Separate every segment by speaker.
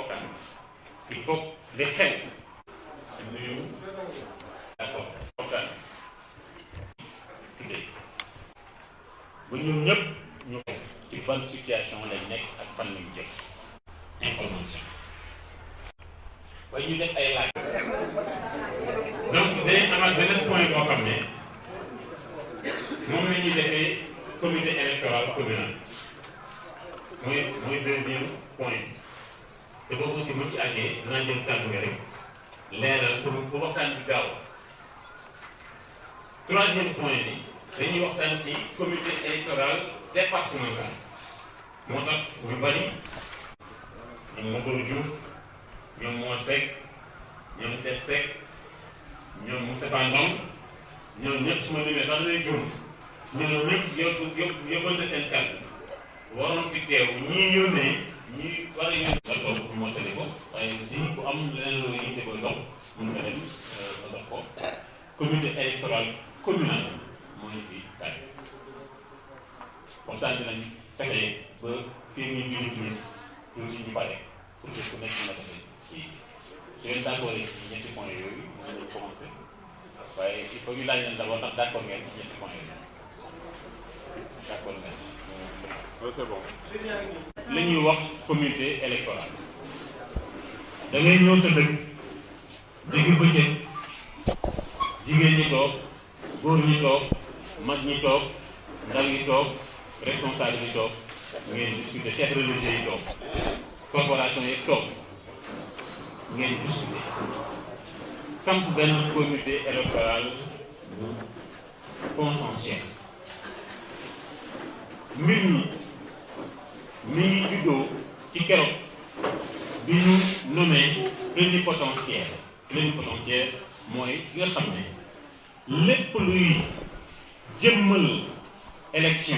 Speaker 1: waxtaan il faut les xew nuyu d'accord waxtaan tuddee ba ñun ñëpp ñu ci ban situation lañ nekk ak fan lañ jëm information waaye ñu def ay laaj donc day amaat beneen point boo xam ne moom la ñuy defee comité électoral communal mooy deuxième point te boobu aussi muñ ci àggee dinaa jël kàddu gi rek leeral pour waxtaan bi gaaw troisième point bi dañuy waxtaan ci comité électoral départemental moo tax ñu bari ñoom Mamadou Diouf ñoom Mor Seck ñoom Seck Seck ñoom Moustapha Ndong ñoom ñëpp su ma limee sax lay juum ñoom ñëpp yóbbante seen kàddu waroon fi teew ñii yónnee ñii war a yónnee nga toog moo tali ko waaye aussi ku am leneen loo yitte koy dox mun nga dem nga dox ko comité électoral communal mooy fi tànn waxtaan bi nañ fexe ba fii ñu julli timis tuuti ñu pare pour que ku nekk na defe ci su ngeen d'accord ci ñetti points yooyu mën nañu commencé waaye il faut ñu laaj leen d'abord ndax d'accord ngeen ci ñetti points yooyu d'accord ngeen c'est bon la ñuy wax comité électoral da ngay ñëw sa dëkk digg bëccëg jigéen ñi toog góor ñi toog mag ñi toog ndaw yi toog responsable yi toog ngeen discuter chef religieux yi toog corporation yi toog ngeen discuter samp benn comité électoral consensuel mbir mi ngi juddoo ci keroog bi ñu nommé plénipotentiaire mooy ki nga xam ne lépp luy jëmmal élection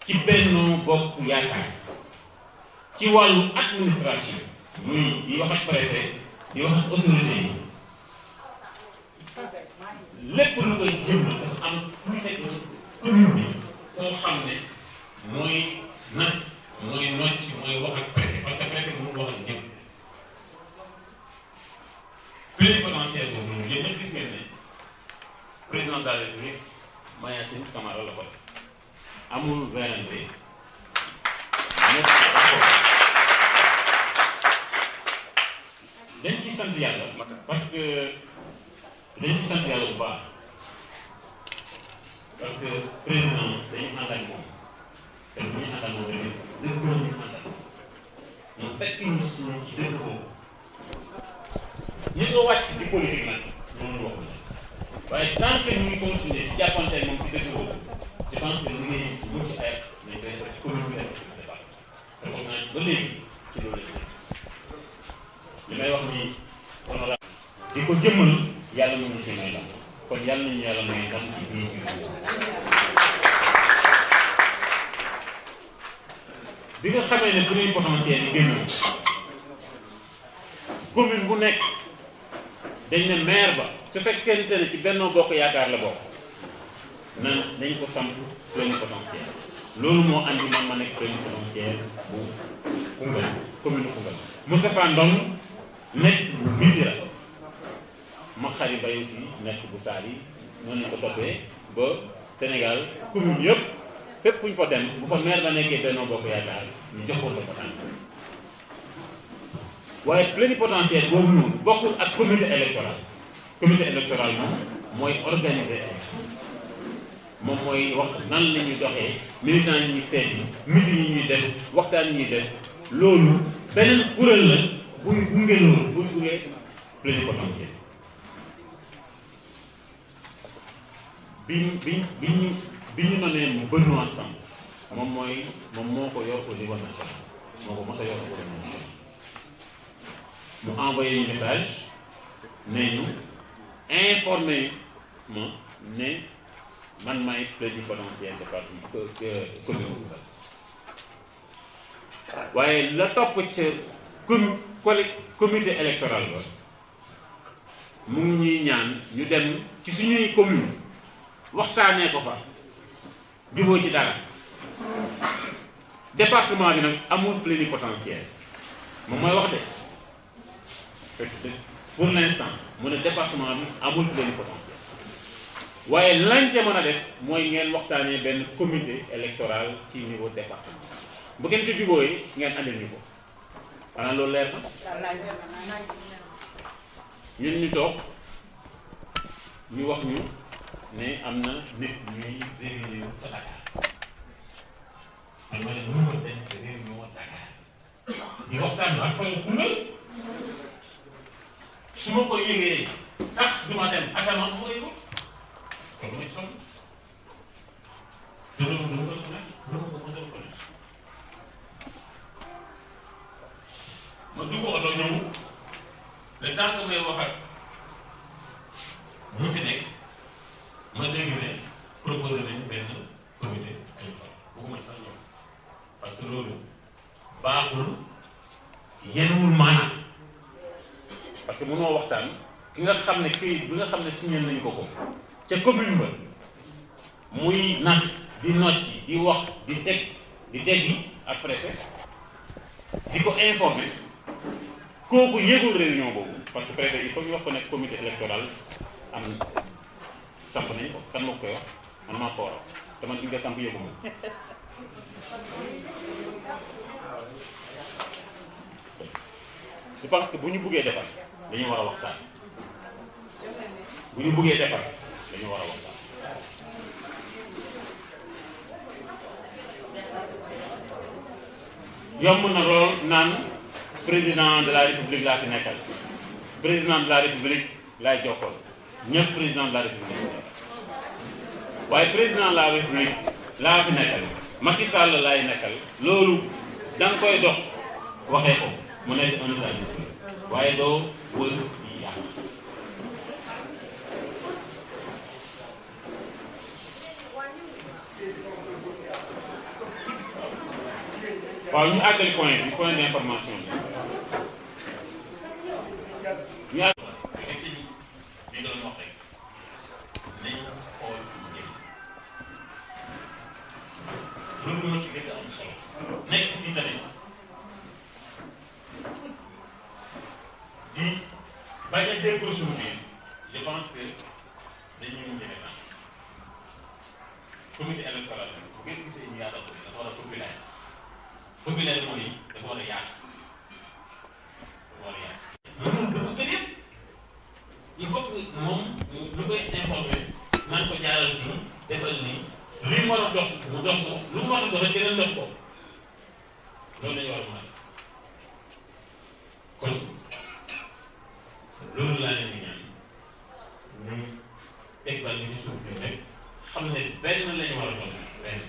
Speaker 1: ci Benno Bokk Yaakaar ci wàllu administration muy di wax ak préfet di wax ak autorité yi lépp lu koy jëmmal dafa am lu nekk ci commune bi koo xam ne mooy nas mooy nocc mooy wax ak préfet parce que préfet mënul wax ak ñëpp plénipotentiaire boobu noonu yéen ñëpp gis ngeen ne président de la République Mayacine Camara la ko def amul werante ñëpp dañ ciy sant yàlla parce que dañ ciy sant yàlla bu baax parce que président dañu ànd ak moom te bu ñu ànd ak moom tamit dëgg la ñu ànd ak moom fekk ñu suñu ci dëgg boobu ñi nga wàcc ci politique nag noonu wax na waaye tant que ñu ngi continuer di jàppante moom ci dëgg boobu je pense que liggéey bu mucc ayib nañ koy def ci commune bi def ci département te foog naa ba léegi ci loolu lañ li may wax nii honorable di ko jëmmal yàlla mën na ci may ndam kon yàlla nañu yàlla may ndam ci biir bi nga xamee ne plénipotentiaire yi génn commune bu nekk dañ ne maire ba su fekkente ne ci Benno Bokk Yaakaar la bokk nan dañ ko samp plénipotentiaire loolu moo andi man ma nekk plénipotentiaire bu Koungheul commune Koungheul Moustapha Ndong nekk bu Missirah ma xari bay aussi nekk bu Saly noonu lañ ko toppee ba Sénégal commune yëpp fépp fu ñu fa dem bu fa maire ba nekkee Benno Bokk Yaakaar ñu jox ko ko tànn waaye plénipotentiaire boobu noonu bokkul ak comité électoral moom mooy organiser élection moom mooy wax nan la ñuy doxee militants yi ñuy seeti meeting yi ñuy def waxtaan yi ñuy def loolu beneen kuréel la buy gunge loolu buy gunge plénipotentiaire bi ñu mënee mu Benoît Sambou moom moo ko yor au niveau national moo ko mos a yor au niveau national mu envoyé ñu message ne ñu informé ma ne man maay plénipotentiaire département commune Koungheul waaye la topp ca comité électoral ba mu ngi ñuy ñaan ñu dem ci suñuy commune waxtaanee ko fa jubóo ci dara département bi nag amul plénipotentiaire moom mooy wax de pour l'instant mu ne département bi amul plénipotentiaire waaye lañ ca mën a def mooy ngeen waxtaanee benn comité électoral ci niveau département bu ngeen ci jubóoyee ngeen andil ñu ko xanaa loolu leer na ñun ñu toog ñu wax ñu ne am na nit ñuy réunion ca Dakar man ma ne mënu ma dem ca réunion Dakar di waxtaan ak fan Koungheul su ma ko yëgee sax du ma dem asamaan bu ma yëgoo kon mooy sonn te loolu du ma ko connaître du ma ko mos a connaître ma dugg oto ñëw le temps que may waxat ñu fi nekk ma dégg ne proposé nañu benn comité électoral bëgguma sax ñëw parce que loolu baaxul yenuwul maanaam parce que mënoo waxtaan ki nga xam ne këyit bi nga xam ne signé nañu ko ca commune ba muy nas di nocci di wax di teg di teggi ak préfet di ko informer kooku yëgul réunion boobu parce que préfet il faut ñu wax ko ne comité électoral am samp nañu ko kan moo koy wax man maa ko war a wax te man nga samp yëgu ma je pense que bu ñu buggee defar dañu war a waxtaan bu ñu buggee defar dañu war a waxtaan yomb na lool naan président de la république laa fi nekkal président de la république laay jokkool ñëpp président de la république waaye président de la république laa fi nekkal Macky Sall laay nekkal loolu da nga koy dox waxee ko mu nekk un état d'esprit waaye doo wër yi yàq waaw ñu àggali point bi point d'information bi ñu àgg li doon wax rek nañ xool loolu moo ci gën a am solo nekk fii tamit di bañ a déggoo suñu biir je pense que dañuy mujj a naan comité électoral bi bu ngeen gisee ñu yaatal ko dafa war a populaire populaire mooy dafa war a yaatu dafa war a yaatu. mënul dugg kër yëpp il faut que moom lu koy informer man ko jaaral fii defal nii li mu war a dox mu dox ko lu mu war a dox rek keneen dox ko loolu la ñu war a mën a kon loolu laa leen di ñaan ñu teg bal bi ci suuf bi rek xam ne benn la ñu war a dox benn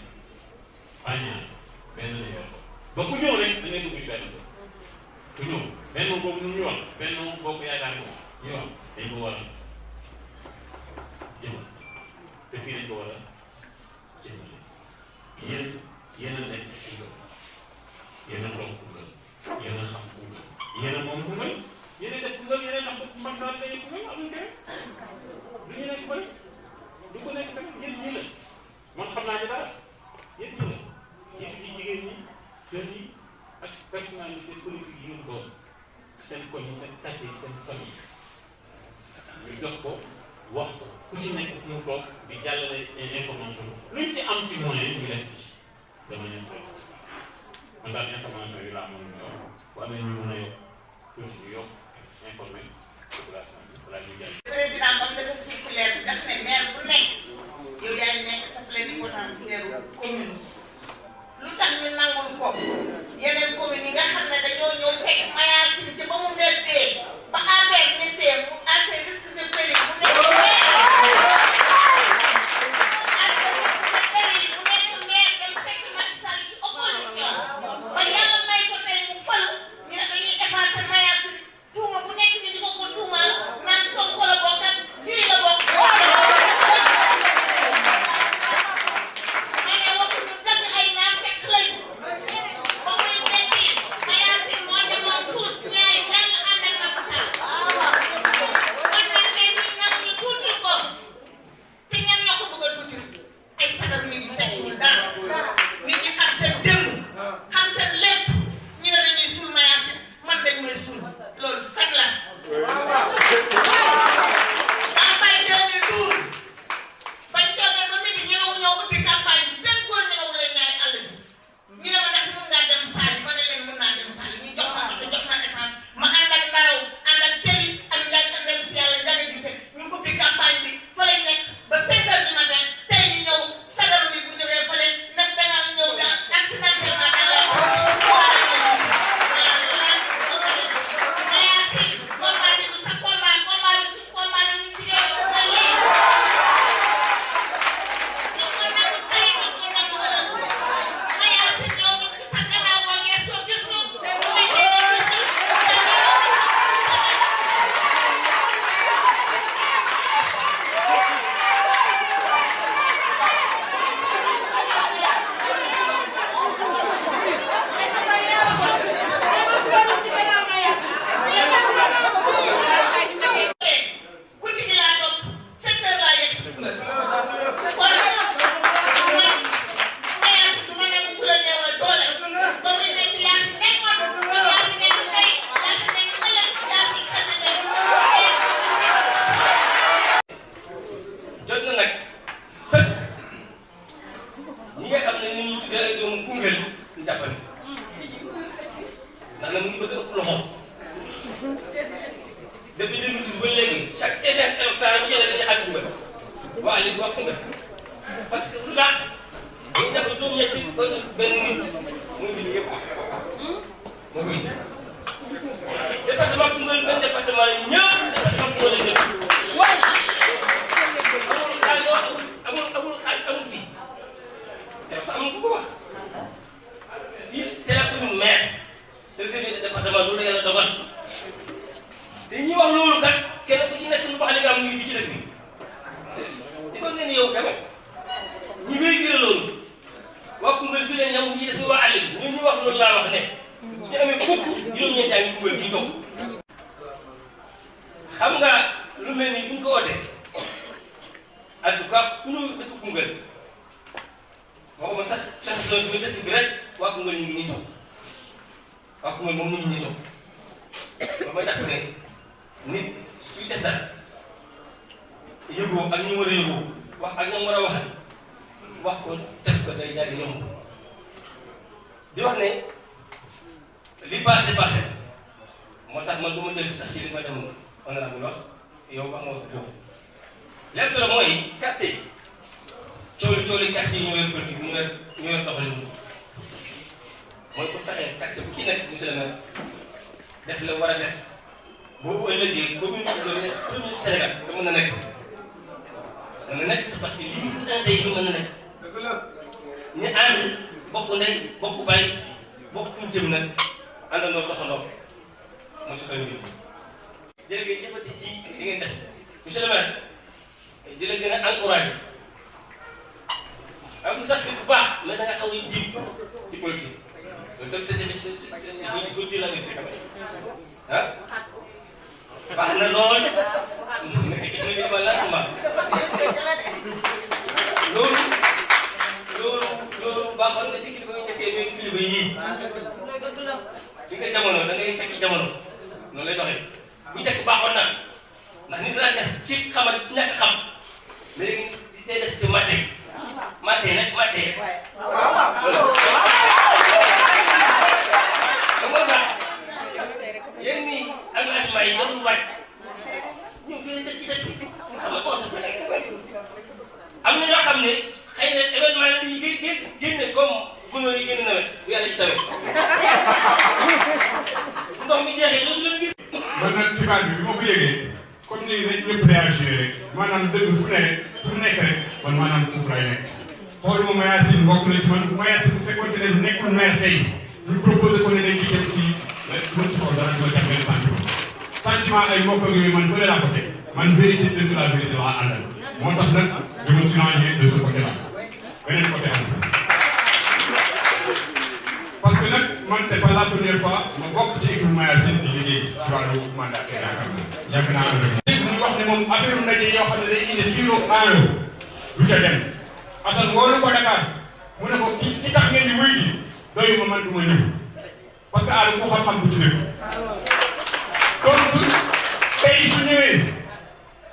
Speaker 1: pas ñaar benn la ñu war a dox ba ku ñëw rek da ngay dugg si benn ku ñëw benn boobu nu ñuy wax benn boobu yaakaar ko ñuy wax dañ ko war a jëmal te fii dañ ko war a jëmale yéen a nekk Koungheul yéen a toog Koungheul yéen a xam Koungheul yéen a moom Koungheul yéen a def Koungheul yéen a xam Macky Sall dañuy Koungheul amul keneen du ñu nekk bëri du ko nekk tamit yéen ñii la man xam naa ci dara yéen ñii la jiitu ci jigéen ñi kër yi ak personnalité politique yi ngeen doon seen koñ seen quartier seen famille ñu jox ko wax ko ku ci nekk fu mu toog di jàllale information luñ ci am ci moyen ñu def ci dama leen koy man daal information yi laa amoon ñu yor bu amee ñu mën a yokk tuuti ñu yokk informé population bi balaa ñuy jàll.
Speaker 2: président ba mu def circulaire bi daf ne maire bu nekk yow yaay nekk sa plénipotentiaire commune lu tax ñu nangul ko yeneen commune yi nga xam ne dañoo ñëw fekk Mayacine ci ba mu méttee ba affaire méttee mu assez risque de péril mu nekk maire dem fekk Macky Sall ci opposition ba yàlla may ko tey mu falu ñu ne dañuy effacer Mayacine tuuma bu nekk ñu di ko tuumaal naan Sonko la
Speaker 3: Koungheul parce que lu tax ñu def juróom-ñetti benn nit muy bi yëpp moo koy indi département Koungheul benn département la ñëpp département Koungheul la ñëpp amul xaal yoo amul xaal amul fii te sax amul ku ko wax fii c'est la commune maire c'est le département loolu la yàlla dogal te ñi wax loolu kat kenn ku ci nekk lu wax li nga am ñu ngi ci dëkk bi il faut ngeen yow tamit ñi wéy gërë loolu waa Koungheul fii la ñam ñi des waa àll bi ñun ñu wax loolu laa wax ne su amee fukk juróom-ñeenti ak Koungheul di toog xam nga lu mel ni bu ñu ko wootee en tout cas ku ñu dëkk Koungheul waxuma sax zone bi dëkk bi rek waa Koungheul ñu ngi nii toog waa Koungheul moom ñu ngi nii toog ba ma jàpp ne nit suy def dara yëgoo ak ñu war a yëgoo wax ak ñoom war a wax ko teg ko day daal di yomb di wax ne li passé moo tax man du ma jël si sax ci li ma dem honorable wax yow wax nga ko foofu lépp solo mooy quartier yi cooli quartier yi ñoo yor politique ñoo yor doxalin mooy bu fexee quartier bu ci nekk monsieur le maire def la war a def boobu ëllëgee boobu ñu nekk premier Sénégal te mën na nekk c'est parce que lii présenté yi lu mën na nekk ñu ànd bokk ndey bokk baay bokk fu ñu jëm nag àndandoo doxandoo monsieur le maire jërëjëf jëfati ci li ngeen def monsieur le maire di la gën a encouragé ak mu sax fi bu baax mais da nga xaw a jiw ci politique loolu tamit il faut dire la vérité quand même ah baax na lool loolu baaxoon na ci kilifa yu njëkkee mais kilifa yii ci nga jamono da ngay fekk jamono noonu lay doxee bu njëkk baaxoon na ndax nit daan def ci xamal ci ñàkk xam léegi day def ci maté nag maté yéen nii engagement yi doon wàcc ñu ngi fi dëkk ci dëkk bi xam nga conseil bi nekk am na ñoo xam ne xëy na événement yi génne comme gunóor yi génn nawet bu yàlla ci tawee ndox mi jeexee dootu leen gis.
Speaker 4: man nag xibaar bi ma ko yëgee comme ni ñëpp réagir rek maanaam dëgg fu nekk rek man maanaam foofu lay nekk xool ma Mayacine bokk na ci man Mayacine bu fekkoon ne nekkul maire tey ñu proposé ko ne day gisee kii mën ci xool dara dina jàppale sentiment ay mbokk ak yooyu man fële laa ko teg man vérité dëgg la vérité laa àndal moo tax nag je me suis rangé de ce côté là beneen côté am parce que nag man c'est pas la première fois ma bokk ci équipe Mayacine di liggéey ci wàllu mandat te yàgg naa ànd ak dégg ñu wax ne moom affaire ndaje yoo xam ne day indi tiro enro du ca dem Assane wóolu ko Dakar mu ne ko ki tax ngeen di wéy ji doyu ma man du ma ñëw parce que Aliou ko xam-xam bu ci dëkk donc tey su ñëwee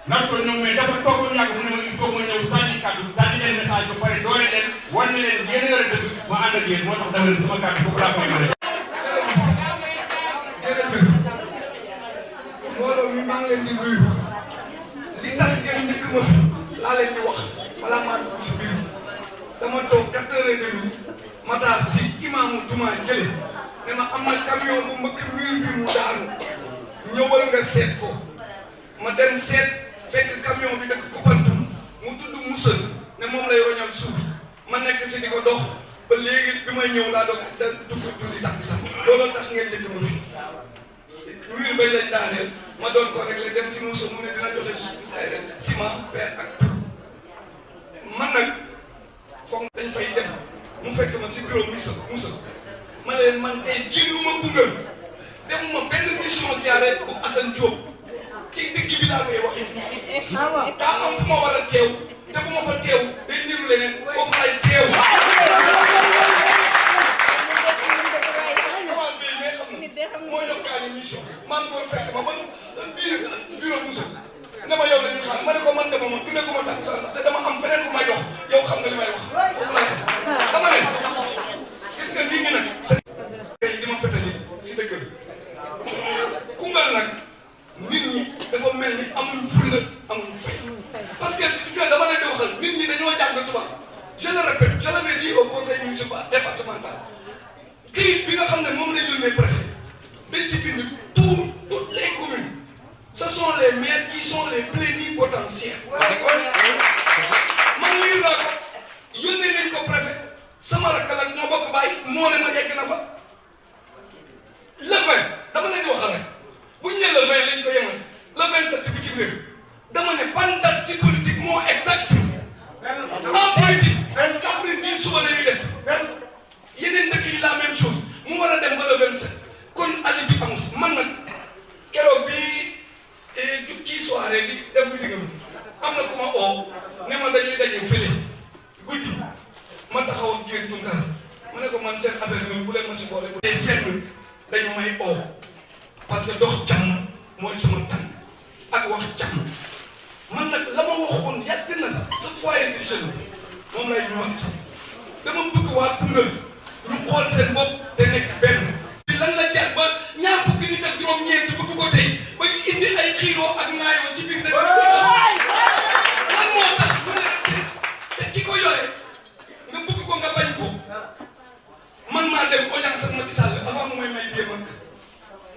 Speaker 4: nar ko ñëw mais dafa toog ba ñàkk mu ne ma il faut ma ñëw sànni kàddu sànni leen message ba pare doole leen wan ne leen yéen a yor a dëgg ma ànd ak yéen moo tax dama leen sama kàddu foofu laa koy mën a
Speaker 5: jërëjëf mbooloo mi maa ngi leen di nuyu li tax ngeen njëkk ma fi laa leen di wax balaa maa dugg ci biir dama toog 4h30 Matar si imaamu juma jële ne ma am na camion bu mbëkk mur bi mu daanu ñëwal nga seet ko ma dem seet fekk camion bi dëkk Koupantoum mu tudd Moussa ne moom lay roñal suuf ma nekk si di ko dox ba léegi bi may ñëw laa doog da dugg julli takk sax looloo tax ngeen njëkk ma fi mur bay lañ daaneel ma doon ko réglé dem si Moussa mu ne dina joxe ciment fer ak tout man nag foog dañ fay dem mu fekk ma si bureau Moussa ma ne leen man tey génnu ma Koungheul demuma benn mission ziare bu Assane Diop ci digg bi laa koy waxee daa am fu ma war a teew te bu ma fa teew day niru leneen foofu lay teew. waaw bii mais xam na moo jox kaa ñu mission man koo fekk ma man biir bureau Moussa ne ma yow la ñuy xaar ma ne ko man dama ma du ne ko ma tax sax te dama am feneen fu may dox yow xam nga li may wax foofu lay dama ne gis nga nit ñi nag tey di ma fetali si dëkk bi Koungheul nag nit ñi dafa mel ni amuñ fulla amuñ fay parce que gis nga dama leen di waxal nit je le répète je l'avais dit au conseil municipal départemental kii bi nga xam ne moom la ñu yónnee préfet dañ si bind toutes les communes ce sont les maires qui sont les plénipotentiaires. man lii laa ko yónnee nañ ko préfet sama rakk la ñoo bokk bàyyi moo ne ma yegg na fa le 20 dama leen di waxal rek bu ñu nee le 20 lañ ko yemal le 27 bi ci biir dama ne ban date ci politique moo exact en politique Kaffrine bii suba la ñuy def yeneen dëkk yi la même chose mu war a dem ba le 27 kon ali bi amul man nag keroog bi kii soirée di def meeting am na ku ma oo ne ma dañuy daje fële guddi ma taxaw ak Diène Tounkara ma ne ko man seen affaire bi bu leen ma si boole bu dee fenn dañu may oo parce que dox jàmm mooy suma tànn ak wax jàmm man nag la ma waxoon yàgg na sax sa foyer des jeunes moom lay ñëwaat dama bëgg waa Koungheul ñu xool seen bopp te nekk benn bi lan la jar ba ñaar fukki nit ak juróom-ñeent bëgg ko tey ba ñu indi ay xiiroo ak naayoo ci biir dëkk lan moo tax mu ne te ki ko yore nga bëgg ko nga bañ ko man maa dem audience ak Macky Sall avant mu may jéem ak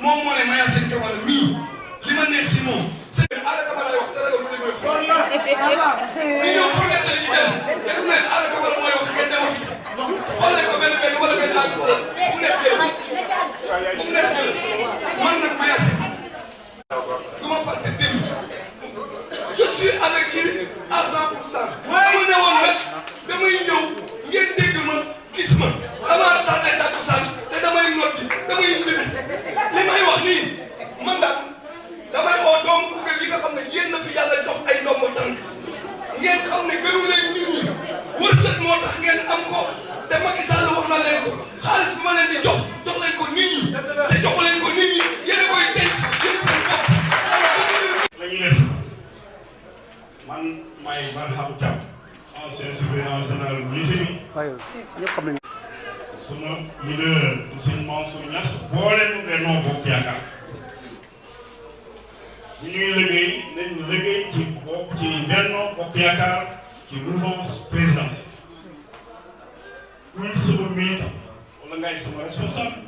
Speaker 5: moom moo ne Mayacine Sène Camara mii li ma neex si moom c'est que Ada Camara lay wax te ragal lu li mooy xool mi ñëw pour nettali ñu dem def leen Ada Camara mooy wax ngeen dem wax xoolee ko benn wala benn àgg bu nekk man nag Mayacine du ma fàtte démb je suis avec lui à 100%. dama ne woon nag damay ñëw ngeen dégg ma gis ma damaa tardé takkusaan te damay notti damay ndëbi li may wax nii man daal damay oo doomu Koungheul yi nga xam ne yéen na fi yàlla jox ay ndombo tànk ngeen xam ne gënu leen nit ñi wërsëg moo tax ngeen am ko te Macky Sall wax na leen ko xaalis bi ma leen di jox leen ko nit ñi te jox leen ko nit ñi yéen a koy denc yéen seen bopp.
Speaker 4: la ñuy def man maay Barham Thiam ancien surveillant général bu lycée bi.
Speaker 6: waaw ñëpp xam nañu.
Speaker 4: suma leader Sëñ Mansour Niass boole nu Benno Bokk Yaakaar bu ñuy liggéey nañ liggéey ci Benno Bokk Yaakaar ci mouvance présidentielle kuy sama militant wala ngay sama responsable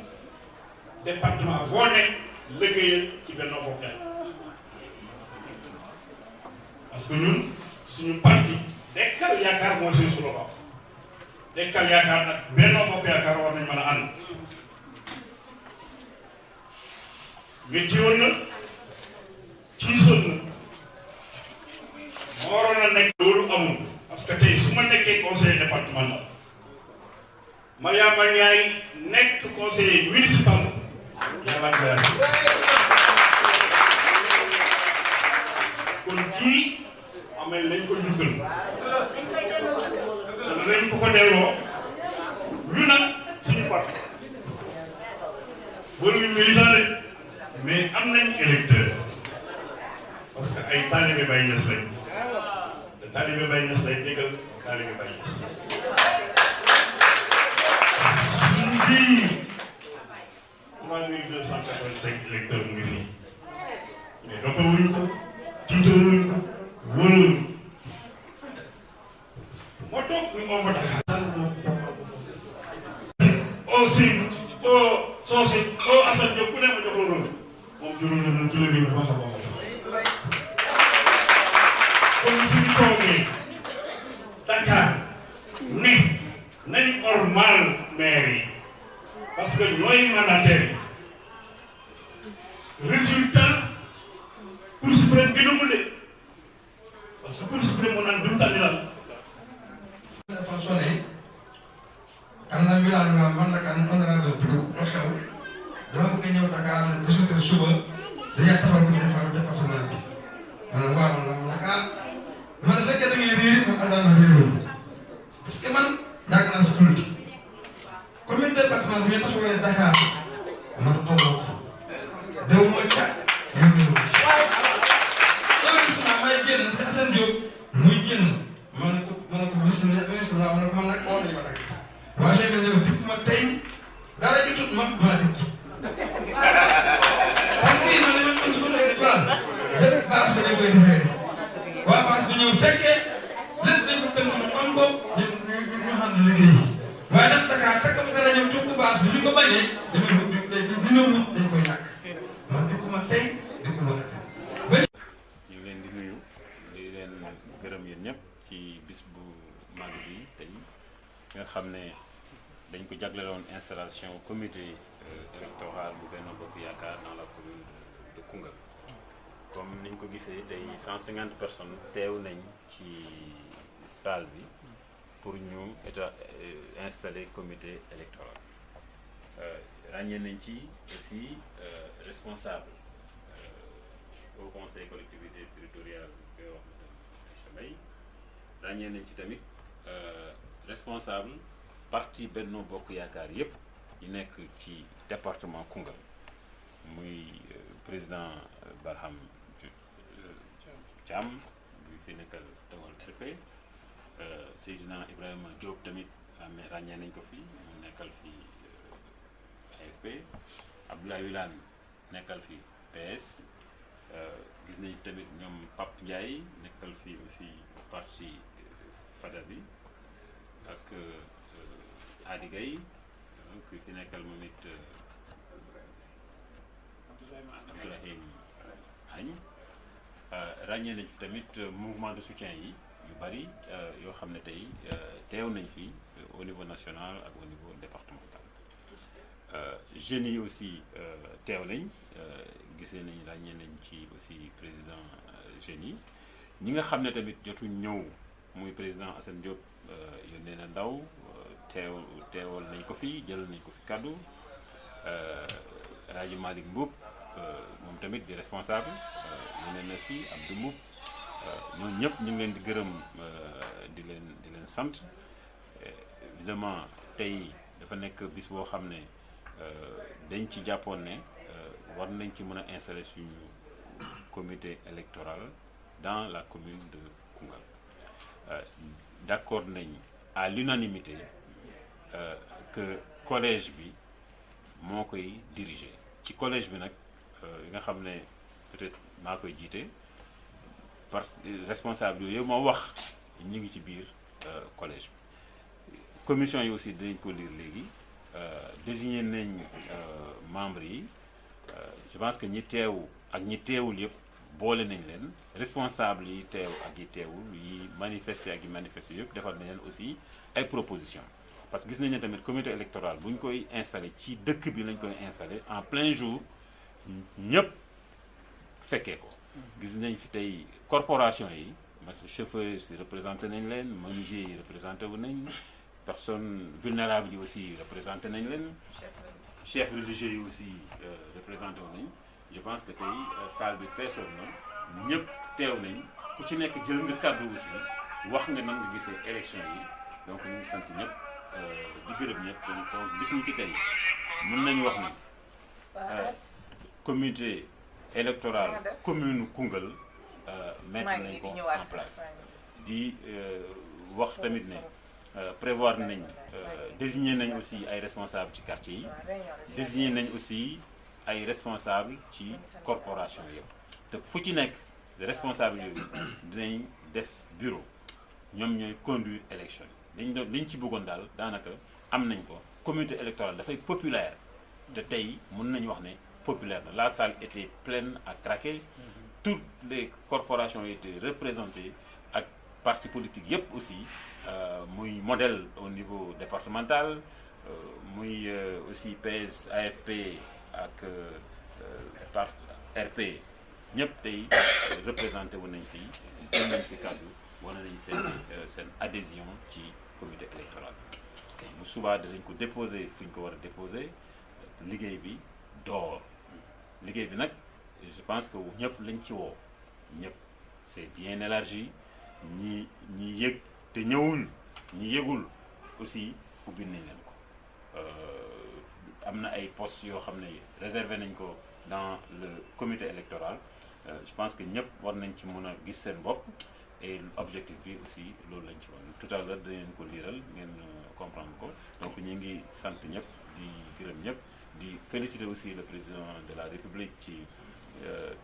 Speaker 4: département boo nekk liggéeyal ci Benno Bokk Yaakaar parce que ñun suñu parti Dekkal Yaakaar mooy suñu slogan Dekkal Yaakaar nag Benno Bokk Yaakaar war nañ mën a ànd métti woon na ciisoon na moo waroon a nekk loolu amul parce que tey su ma nekkee conseiller départemental Mariama Ndiaye nekk conseiller municipal Mariama Ndiaye kon kii amee lañ ko njukkal nañ ko ko delloo ñu nag suñu parti bëriwul militant rek mais am nañ électeur parce que ay talibé Baye Niass lañ te talibé Baye Niass lay déggal talibé Baye Niass suñu bii 3285 électeurs mu ngi fii mais doppewuñ ko tiitoruñ ko wóoruñ moo toog ñu moo ko Dakar aussi Socé Assane Diop ku ne ma jox la loolu moom juróom na ci la nii bu baax a baax kon suñu toogee Dakar ne nañ normal maire yi parce que ñooy mandataires yi résultat Cour suprême gën a mu de parce que Cour suprême moo naan dumu tànni lan
Speaker 5: dafa sonné am na wilaan nga man nag am honorable Tourou lu xew dama bëgg ñëw Dakar 18h suba dañuy taxaw ko defar département bi man waaw man nag man fekkee da ngay réer man àndal na réeroo parce que man yàgg naa si politique commune département bi ñu taxawee Dakar man xaw ma ko dew ma ca yónnee ma ci soo gis naa may génn si Assane Diop muy génn ma ne ko ministre la ma ne ko man nag oo nañu ma nag waa chef bi ne ma dikk ma tey dara jotut ma dikk parce que man dama am suñu plan def base bi dañ koy defee waa base bi ñëw fekkee lépp dañ fa tënk ñu am ko ñu bañee dina wut dañ koy ñàkk man dikkuma tey dikkuma ëllëg.
Speaker 1: ñu ngi leen di nuyu di leen gërëm yéen ñëpp ci bis bu mag bi tey nga xam ne dañ ko jagleeloon installation comité électoral bu Benno Bokk Yaakaar dans la commune de Koungheul. comme niñ ko gisee tey 150 personnes teew nañ ci salle bi pour ñu installer comité électoral. ràññee nañ ci aussi responsable au conseil collectivité territoriale bi koy wax madame Aïcha Mbaye ràññee nañ ci tamit responsable parti Benno Bokk Yaakaar yépp yi nekk ci département Koungheul muy président Barham Thiam bi fi nekkal tawal RP Seydina Ibrahima Diop tamit ràññee nañ ko fi mu nekkal fi AFP Abdoulaye Wilane nekkal fi PS gis nañ tamit ñoom Pape Ndiaye nekkal fi aussi parti Fada bi ak Adi Gaye ki fi nekkal moom it Abdourahim Agne ràññee nañ fi tamit mouvement de soutien yi yu bari yoo xam ne tey teew nañ fi au niveau national ak au niveau départemental. Jeunes yi aussi teew nañ gisee nañ ràññee nañ ci aussi président jeunes yi ñi nga xam ne tamit jotuñ ñëw muy président Assane Diop yónnee na ndaw teewal nañ ko fi jël nañ ko fi kaddu Rajo Malick Mboup moom tamit di responsable yónnee na fi Abdou Mboup ñooñu ñëpp ñu ngi leen di gërëm di leen sant évidemment tey dafa nekk bis boo xam ne dañ ci jàppoon ne war nañ ci mën a installer suñu comité électoral dans la commune de Koungheul. D'accord nañ à l'unanimité que collège bi moo koy diriger ci collège bi nag nga xam ne peut-être maa koy jiite par responsable yooyu moo wax ñi ngi ci biir collège bi. Commission yi aussi dinañ ko lire léegi désigné nañ membres yi je pense que ñi teew ak ñi teewul yëpp boole nañ leen responsable yi teew ak yi teewul yi manifester ak yi manifester yëpp defal nañ leen aussi ay propositions parce que gis nañ ne tamit comité électoral bu ñu koy installé ci dëkk bi lañ koy installé en plein jour ñëpp fekkee ko. gis nañ fi tey corporation yi parce que chauffeurs yi représenté nañ leen menuisiers yi représenté wu nañ personnes vulnérables yi aussi représenté nañ leen chefs religieux yi aussi représenté wu nañ je pense que tey salle bi feesoon na ñëpp teew nañ ku ci nekk jël nga kàddu aussi wax nga nan nga gisee élection yi donc ñu ngi sant ñëpp di gërëm ñëpp donc bis ñu ci tey mën nañu wax ni comité électoral commune Koungheul mettre nañ ko en place di wax tamit ne prévoir nañ désigner nañ aussi ay responsables ci quartier yi désigner nañ aussi ay responsables ci corporation yëpp te fu ci nekk responsable yooyu dinañ def bureau ñoom ñooy conduire élection yi liñ ci bëggoon daal daanaka am nañ ko comité électoral dafay populaire te tey mën nañu wax ne populaire la salle était pleine à craquer toutes les corporations étaient représentées ak partis politiques yëpp aussi muy modèle au niveau départemental muy aussi PS AFP ak par RP ñëpp tey représenté wu nañ fii jël nañ fi kàddu wane nañ seen adhésion ci comité électoral bu subaa dinañ ko déposer fu ñu ko war a déposer liggéey bi door liggéey bi nag je pense que ñëpp lañ ci woo ñëpp c'est bien élargi ñi yëg te ñëwul ñi yëgul aussi ubbi nañ leen ko am na ay postes yoo xam ne réservé nañ ko dans le comité électoral je pense que ñëpp war nañ ci mën a gis seen bopp et objectif bi aussi loolu lañ ci woon tout à l'heure dinañ ko liiral ngeen comprendre ko donc ñu ngi sant ñëpp di gërëm ñëpp di féliciter aussi le président de la République ci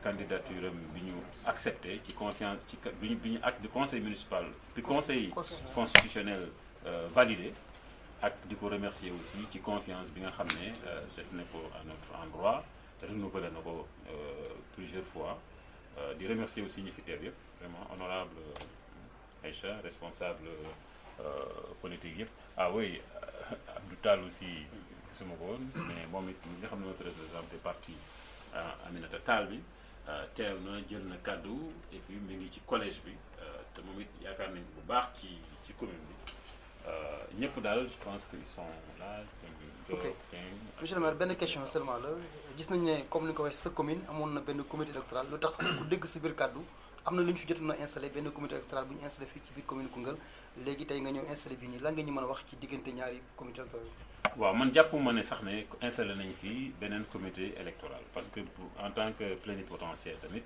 Speaker 1: candidature am bi ñu accepté ci confiance ci bi ñu ak du conseil municipal du conseil constitutionnel validé ak di ko remercier aussi ci confiance bi nga xam ne def na ko à notre endroit renouvelé na ko plusieurs fois di remercier aussi ñi fi teew yëpp vraiment honorable Aïcha responsable politique yëpp ah oui Abdou Tall aussi gisuma ko woon mais moom it nga xam ne moo fi représenté parti Aminata Tall bi teew na jël na kàddu et puis mi ngi ci collège bi te moom it yaakaar nañ bu baax ci commune bi ñëpp daal je pense qu'ils sont là.
Speaker 6: ok monsieur le maire benn question seulement la gis nañ ne comme ni nga ko waxee sa commune amoon na benn comité électoral lu tax sax ku dégg si biir kàddu am na lu ñu fi jotoon a installé benn comité électoral bu ñu installé fii ci biir commune Koungheul léegi tey nga ñëw installé bii nii lan nga ñu mën a wax ci diggante ñaari comité électoral yi.
Speaker 1: waaw man jàppuma ne sax ne installé nañu fii beneen comité électoral parce que en tant que plénipotentiaire tamit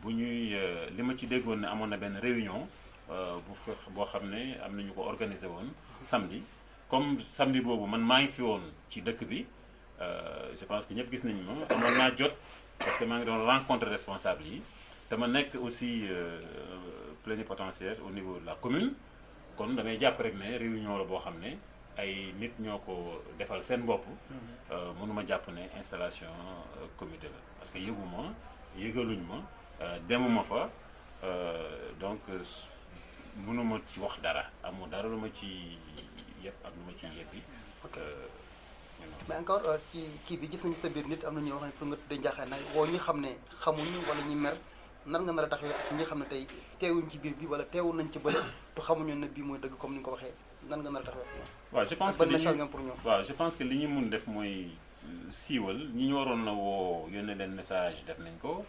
Speaker 1: bu ñuy li ma ci déggoon ne amoon na benn réunion boo xam ne am nañu ko organisé woon samedi comme samedi boobu man maa ngi fi woon ci dëkk bi je pense que ñëpp gis nañu ma amoon naa jot parce que maa ngi doon rencontre responsable yi te ma nekk aussi plénipotentiaire au niveau de la commune kon damay jàpp rek ne réunion la boo xam ne ay nit ñoo ko defal seen bopp mënuma jàpp ne installation comité la parce que yëguma yëgaluñ ma demuma fa donc mënuma ci wax dara amul dara lu ma ci yëpp ak lu ma ci yebbi.
Speaker 6: mais encore ci kii bi gis nañu sa biir nit am na ñu wax ne pour nga tuddee njaaxaanaay woo ñi xam ne xamuñu wala ñi mer nan nga nar a taxawee ak ñi xam ne tey teewuñ ci biir bi wala teewul nañ ci bële te xamuñu ne bii mooy dëgg comme ni nga ko waxee nan nga nar a taxawee.
Speaker 1: waaw je pense que li ñu je pense que li ñu mun def mooy siiwal ñi ñu waroon na woo yónnee leen message def nañ ko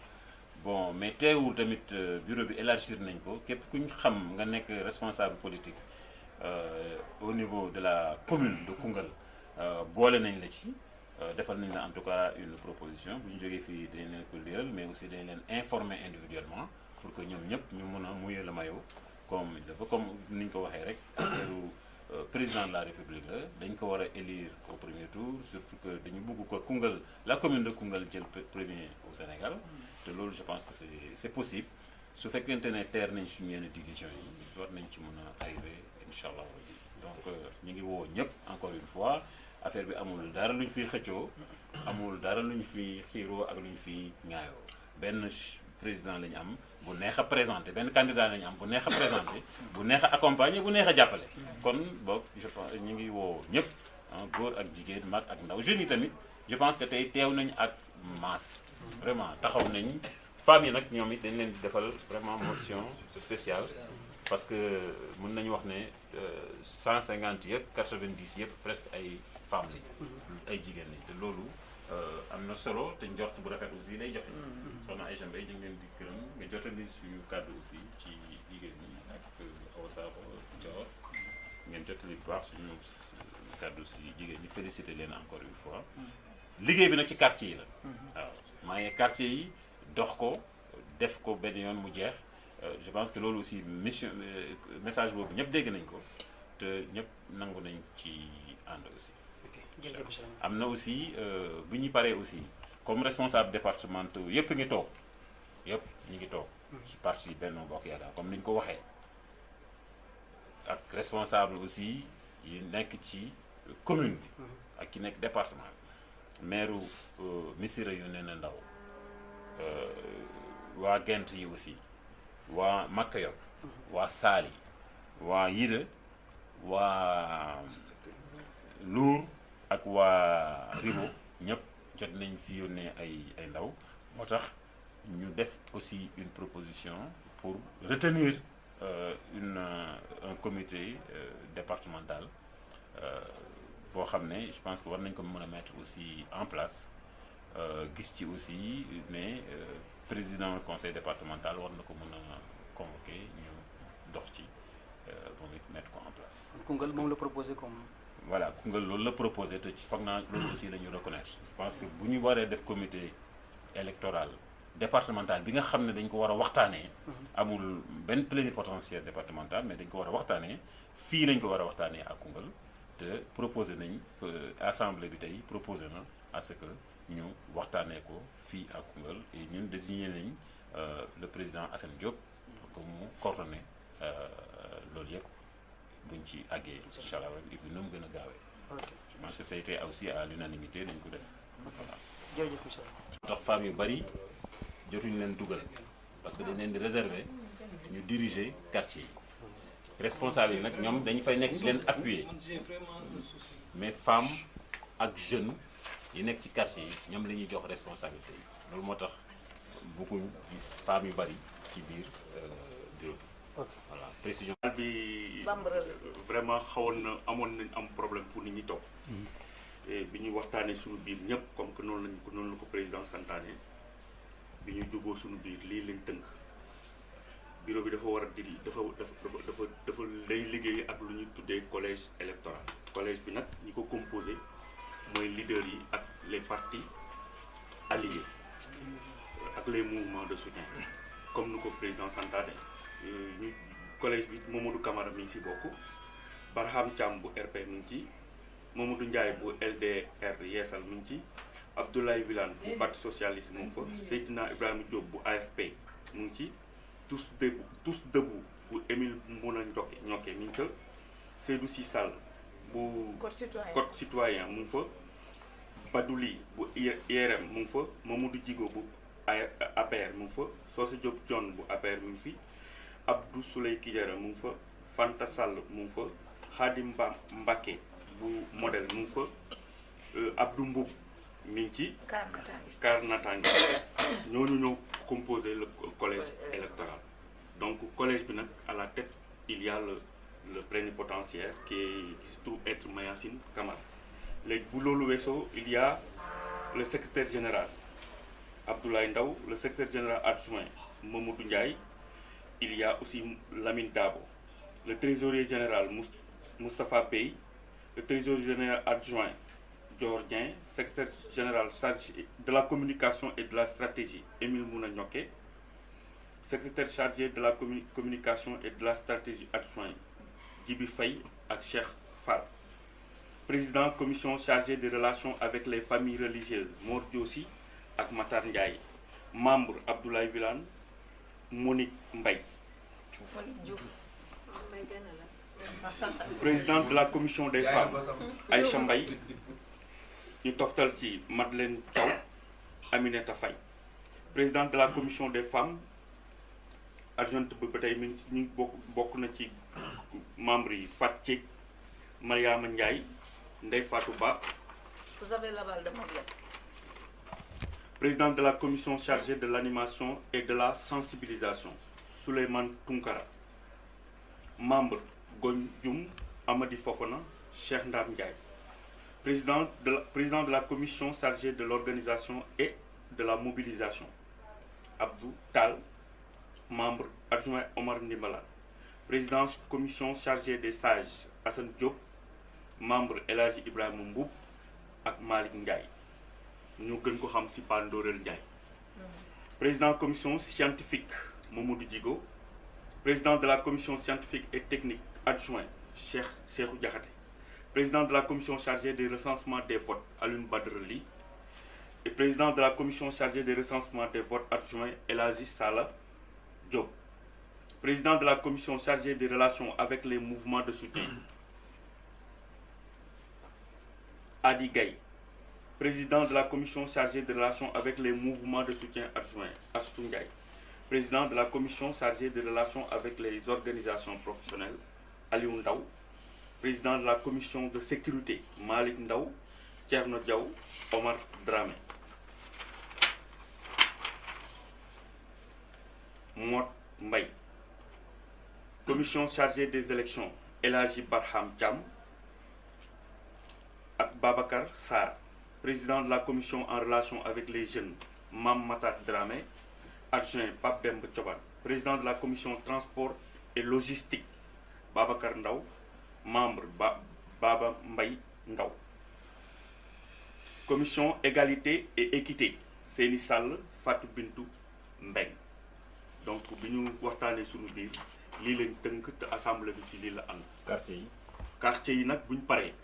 Speaker 1: bon mais teewul tamit bureau bi élargir nañ ko képp ku ñu xam nga nekk responsable politique au niveau de la commune de Koungheul boole nañ la ci defal nañ la en tout cas une proposition bu ñu jógee fii dañ leen ko liiral mais aussi dañ leen informer individuellement pour que ñoom ñëpp ñu mun a mouiller le maillot comme dafa comme ni ñu ko waxee rek affaire président de la République la dañ ko war a élire au premier tour surtout que dañu bëgg ko Koungheul la commune de Koungheul jël premier au Sénégal te loolu je pense que c'est possible su fekkente ne teer nañ suñu yenn division yi war nañ ci mën a arriver incha allah donc ñu ngi woo ñëpp encore une fois affaire bi amul dara lu ñu fiy xëccoo amul dara lu ñu fiy xiiroo ak lu ñu fiy ŋaayoo benn président la ñu am bu neex a présenté benn candidat la ñu am bu neex a présenté bu neex a accompagner bu neex a jàppale kon boog je pense ñu ngi woo ñëpp góor ak jigéen mag ak ndaw jeunes yi tamit je pense que tey teew nañ ak masse vraiment taxaw nañ femmes yi nag ñoom it dañ leen di defal vraiment motion spéciale parce que mën nañu wax ne 150 yëpp 90 yëpp presque ay femmes lañ ay jigéen lañ te loolu am na solo te njort bu rafet aussi lay joxe soxna Aïcha Mbaye ñu ngi leen di gërëm nga jotali suñu kàddu aussi ci jigéen ñi ak Awa Sakho Dior ngeen jotali bu baax suñu kàddu si jigéen ñi félicité leen encore une fois liggéey bi nag ci quartier yi la waaw maa ngi quartier yi dox ko def ko benn yoon mu jeex je pense que loolu aussi mission message boobu ñëpp dégg nañ ko te ñëpp nangu nañ ci ànd aussi am na aussi bu ñu paree aussi comme responsable départementaux yëpp ngi toog yëpp ñu ngi toog ci parti Benno Bokk Yaakaar comme ni ñu ko waxee ak responsable aussi yi nekk ci commune bi ak ki nekk département bi maire Missirah yónnee na ndaw waa Gent yi aussi waa Makayok waa Saali waa Yida waa Lour ak waa Ribo ñëpp jot nañ fi yónnee ay ndaw moo tax ñu def aussi une proposition pour retenir un comité départemental boo xam ne je pense que war nañ ko mën a mettre aussi en place gis ci aussi ne président conseil départemental war na ko mën a convoquer ñu dox ci moom it mettre ko en place.
Speaker 6: Koungheul moom la proposé comme.
Speaker 1: voilà Koungheul loolu la proposé te ci foog naa loolu aussi la ñu reconnaître je pense que bu ñu waree def comité électoral départemental bi nga xam ne dañ ko war a waxtaanee. amul benn plénipotentiaire départemental mais dañ ko war a waxtaanee fii lañ ko war a waxtaanee ak Koungheul te proposé nañ assemblée bi tey proposé na à ce que ñu waxtaanee ko fii à Koungheul et ñun désigné nañ le président Assane Diop pour que mu coordonné loolu yëpp buñ ci àggee incha allah et puis nu mu gën a gaawee.
Speaker 6: ok
Speaker 1: Je pense que ça a été aussi à l'unanimité dañ ko def. Voilà.
Speaker 6: jërëjëf monsieur le
Speaker 1: tax femmes yu bari jotuñu leen dugal parce que dañ leen di réserver ñu diriger quartier yi responsable yi nag ñoom dañu fay nekk di leen appuyer mais femmes ak jeunes yi nekk ci quartier yi ñoom la ñuy jox responsabilité yi loolu moo tax bëgguñ gis femmes yu bari ci biir bureau bi. Voilà précision.
Speaker 7: bi vraiment xawoon na amoon nañ am problème pour nit ñi toog. bi ñu waxtaanee suñu biir ñëpp comme que noonu la ko président santaane bi ñu juboo suñu biir lii lañ tënk bureau bi dafa war a di dafa lay liggéey ak lu ñuy tuddee collège électoral. collège bi nag ñi ko composé mooy leaders yi ak les partis alliés ak les mouvements de soutien comme nu ko président santaane ñu collège bi Mamadou Camara mi ngi si bokk Barham Thiam bu RP mi ngi ci Mamadou Ndiaye bu LDR Yeesal mi ngi ci Abdoulaye Wilane bu parti socialiste mu ngi fa Seydina Ibrahima Diop bu AFP mu ngi ci tous debout bu Émile Mouna Ñokke mi ngi fa Seydou Sy Sall bu code citoyen mu ngi fa Badouli bu IRM mu ngi fa Mamadou Djigo bu APR mu ngi fa Socé Diop John bu APR mu ngi fi Abdou Souley Kijara mu ngi fa Fanta Sall mu ngi fa Khadim Mbacké bu modèle mu ngi fa Abdou Mboub mi ngi ci Kar Natangi ñooñu ñoo composé le collège électoral. Donc collège bi nag à la tête il y a le plénipotentiaire qui se trouve être Mayacine Camara. léegi bu loolu weesoo il y a le secrétaire général Abdoulaye Ndaw, le secrétaire général adjoint Mamadou Ndiaye. Il y a aussi Lamine Dabo, le trésorier général Moustapha Bey, le trésorier général adjoint Georgien, secrétaire général chargé de la communication et de la stratégie Émile Mouna Ñokke, secrétaire chargé de la communication et de la stratégie adjoint Djibi Faye ak Cheikh Fall, président commission chargée des relations avec les familles religieuses Mor Diossi ak Matar Ndiaye, membre Abdoulaye Wilane, Monique Mbaye, président de la commission des femmes Aïcha Mbaye, ñu toftal ci Madeleine Thiaw, Aminata Faye, président de la commission des femmes adjointe ba tey mi ngi bokk na ci membre yi Fat Thiek, Mariama Ndiaye, Ndeye Fatou Ba.
Speaker 2: Vous avez l'aval de Mariam.
Speaker 7: Président de la commission chargée de l'animation et de la sensibilisation, Souleymane Tunkara. Membre Gogne Dioum, Amadi Fofana, Cheikh Ndam Ndiaye. Président de la commission chargée de l'organisation et de la mobilisation, Abdou Tal. Membre adjoint Omar Ndimbala. Président commission chargée des sages, Hassan Diop. Membre El Hadji Ibrahima Mboub ak Malick Ndiaye. ñu gën ko xam ci Pa Ndorel Ndiaye. Président commission scientifique Mamadou Djigo. Président de la commission scientifique et technique adjoint Cheikhou Diakhaté. Président de la commission chargée des recensements des votes Alioune Badara Ly. Et président de la commission chargée des recensements des votes adjoint El Hadji Sala Diop. Président de la commission chargée des relations avec les mouvements de soutien Adi Gaye. Président de la commission chargée des relations avec les mouvements de soutien adjoint Astou Ndiaye. Président de la commission chargée des relations avec les organisations professionnelles Aliou Ndaw. Président de la commission de sécurité Malick Ndaw, Thierno Diaw, Omar Dramé. Mot Mbaye. Commission chargée des élections El Hadji Barham Thiam ak Babacar Sarr. Président de la commission en relation avec les jeunes Mam Matar Dramé, adjoint Pape Demba Thioban. Président de la commission transport et logistique Babacar Ndaw, membre Baba Mbaye Ndaw. Commission égalité et équité Seni Sall, Fatou Bintou Mbeng. Donc bi ñu waxtaanee suñu biir lii lañ tënk te assemblée bi ci lii la ànd. quartier yi nag buñ paree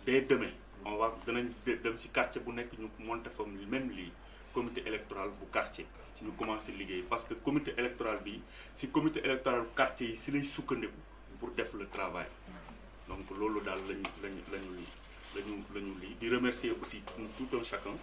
Speaker 7: dès demain on va danañ dem ci quartier bu nekk ñu monté fa même lii comité électoral bu quartier ñu commencé liggéey parce que comité électoral bi ci comité électoral quartier yi ci lay sukkandiku pour def le travail donc loolu daal lañu lii di remercier aussi tout un chacun